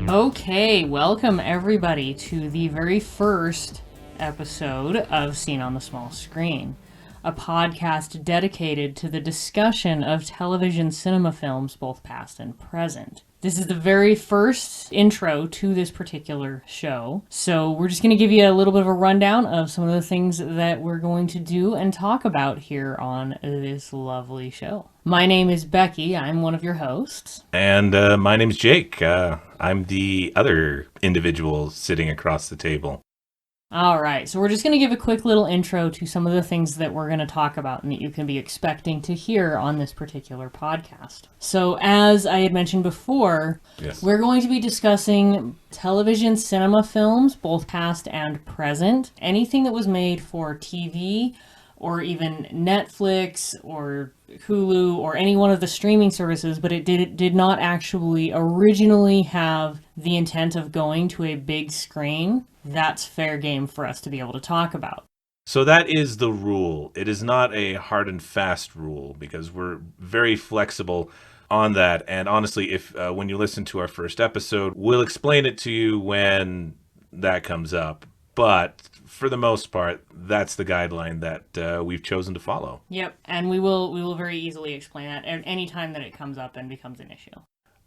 Okay, welcome everybody to the very first episode of Seen on the Small Screen, a podcast dedicated to the discussion of television cinema films, both past and present. This is the very first intro to this particular show, so we're just going to give you a little bit of a rundown of some of the things that we're going to do and talk about here on this lovely show. My name is Becky. I'm one of your hosts. And my name's Jake. I'm the other individual sitting across the table. All right, so we're just going to give a quick little intro to some of the things that we're going to talk about and that you can be expecting to hear on this particular podcast. So as I had mentioned before, We're going to be discussing television cinema films, both past and present. Anything that was made for TV or even Netflix or Hulu or any one of the streaming services, but it did not actually originally have the intent of going to a big screen. That's fair game for us to be able to talk about. So that is the rule. It is not a hard and fast rule because we're very flexible on that. And honestly, if when you listen to our first episode, we'll explain it to you when that comes up. But for the most part, that's the guideline that we've chosen to follow. Yep, and we will very easily explain that any time that it comes up and becomes an issue.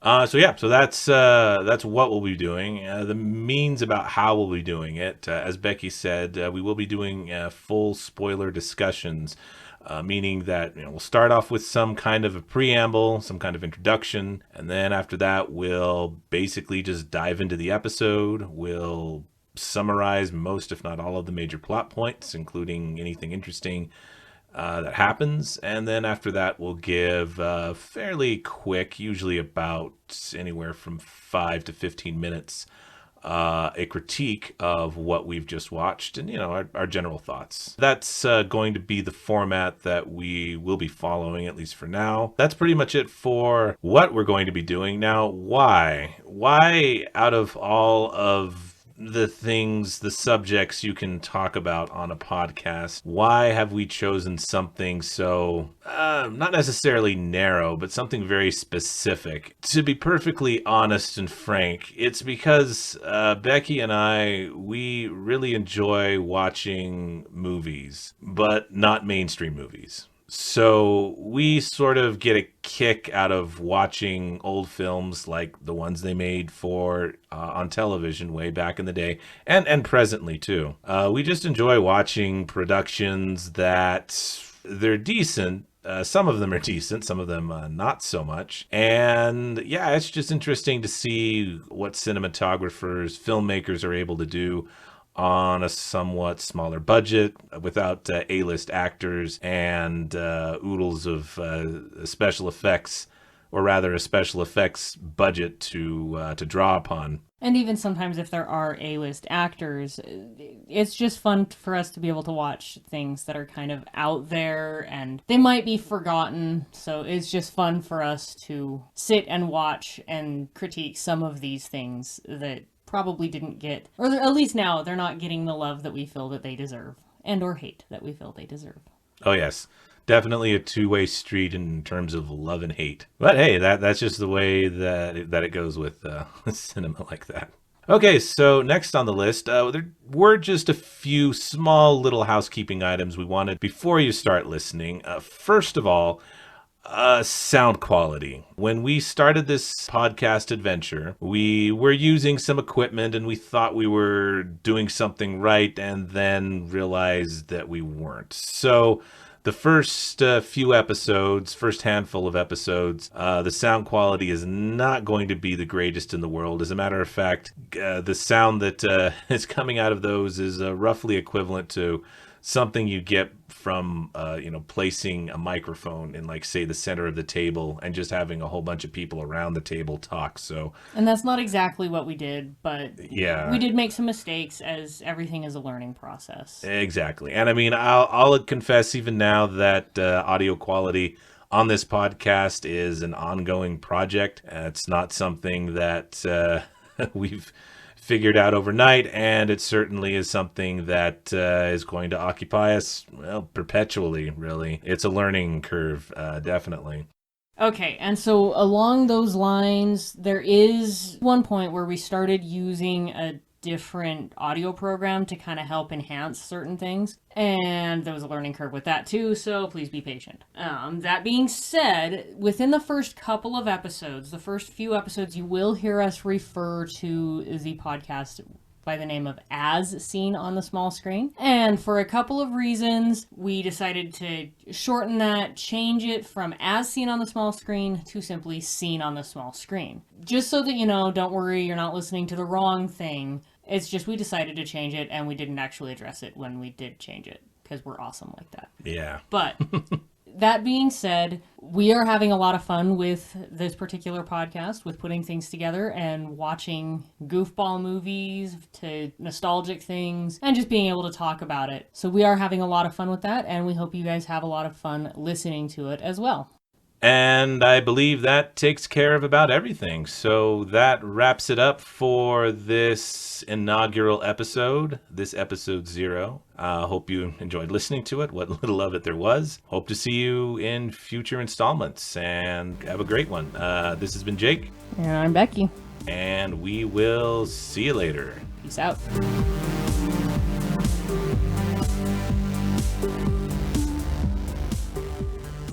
So that's what we'll be doing. The means about how we'll be doing it, as Becky said, we will be doing full spoiler discussions, meaning that we'll start off with some kind of a preamble, some kind of introduction, and then after that we'll basically just dive into the episode. We'll summarize most, if not all, of the major plot points, including anything interesting that happens, and then after that we'll give fairly quick, usually about anywhere from 5 to 15 minutes, a critique of what we've just watched and our general thoughts. That's going to be the format that we will be following, at least for now. That's pretty much it for what we're going to be doing. Now, why out of all of the things, the subjects you can talk about on a podcast, why have we chosen something so, not necessarily narrow, but something very specific? To be perfectly honest and frank, it's because Becky and I, we really enjoy watching movies, but not mainstream movies. So we sort of get a kick out of watching old films like the ones they made for on television way back in the day, and presently too. We just enjoy watching productions that they're decent. Some of them are decent, some of them not so much. And yeah, it's just interesting to see what cinematographers, filmmakers are able to do on a somewhat smaller budget without A-list actors and oodles of special effects, or rather a special effects budget to draw upon. And even sometimes if there are A-list actors, it's just fun for us to be able to watch things that are kind of out there and they might be forgotten. So it's just fun for us to sit and watch and critique some of these things that probably didn't get, or at least now they're not getting the love that we feel that they deserve, and or hate that we feel they deserve. Oh yes, definitely a two-way street in terms of love and hate. But hey, that's just the way that it goes with cinema like that. Okay, so next on the list, there were just a few small little housekeeping items we wanted before you start listening. First of all, sound quality. When we started this podcast adventure, we were using some equipment and we thought we were doing something right and then realized that we weren't. So the first few episodes, first handful of episodes, the sound quality is not going to be the greatest in the world. As a matter of fact, the sound that is coming out of those is roughly equivalent to something you get from placing a microphone in, like, say, the center of the table and just having a whole bunch of people around the table talk. And that's not exactly what we did, but yeah, we did make some mistakes, as everything is a learning process. Exactly. And I mean, I'll confess even now that audio quality on this podcast is an ongoing project. It's not something that we've figured out overnight, and it certainly is something that is going to occupy us, well, perpetually, really. It's a learning curve, definitely. Okay, and so along those lines, there is one point where we started using a different audio program to kind of help enhance certain things, and there was a learning curve with that too, so please be patient. That being said, within the first couple of episodes, the first few episodes, you will hear us refer to the podcast by the name of As Seen on the Small Screen. And for a couple of reasons, we decided to shorten that, change it from As Seen on the Small Screen to simply Seen on the Small Screen. Just so that, don't worry, you're not listening to the wrong thing. It's just we decided to change it, and we didn't actually address it when we did change it, because we're awesome like that. Yeah. But that being said, we are having a lot of fun with this particular podcast, with putting things together and watching goofball movies to nostalgic things and just being able to talk about it. So we are having a lot of fun with that, and we hope you guys have a lot of fun listening to it as well. And I believe that takes care of about everything. So that wraps it up for this inaugural episode, this episode 0. Hope you enjoyed listening to it, what little of it there was. Hope to see you in future installments, and have a great one. This has been Jake. And I'm Becky. And we will see you later. Peace out.